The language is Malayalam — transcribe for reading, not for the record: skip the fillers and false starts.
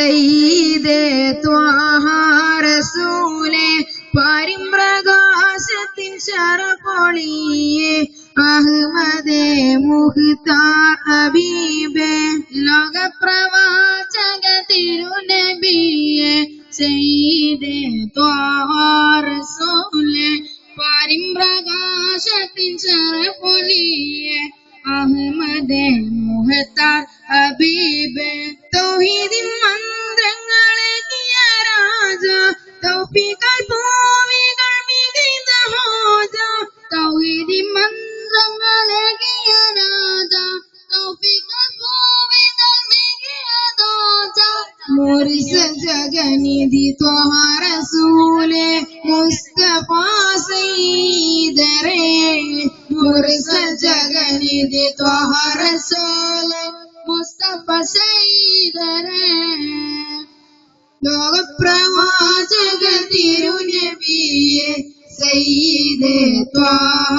സയ്യിദേ ത്വാഹ റസൂലേ പരിമ്രകാശത്തിൻ ശരപൊളിയേ അഹ്മദേ മുഖ്താർ ഹബീബേ ലോകപ്രവാചക തിരുനബിയേ സയ്യിദേ ത്വാഹ റസൂലേ പരിമ്രകാശത്തിൻ ശരപൊളിയേ അഹ്മദേ മുഖ്താർ ഹബീബേ തൗഹീദിൻ മന്ത്രങ്ങളെകിയ രാജ തൗഫീഖാൽ ഭൂമികൾ മികൈത ഹോജ തൗഹീദിൻ മന്ത്രങ്ങളെകിയ രാജ തൗഫീഖാൽ ഭൂമികൾ മികൈത ഹോജ മുർസൽ ജഗനിധി ത്വഹ റസൂലേ മുസ്തഫ സയ്യിദരേ മുർസൽ ജഗനിധി ത്വഹ റസൂലേ മുസ്തഫ സയ്യിദരേ ലോകപ്രവാചക തിരുനബിയേ സയ്യിദേ ത്വാഹ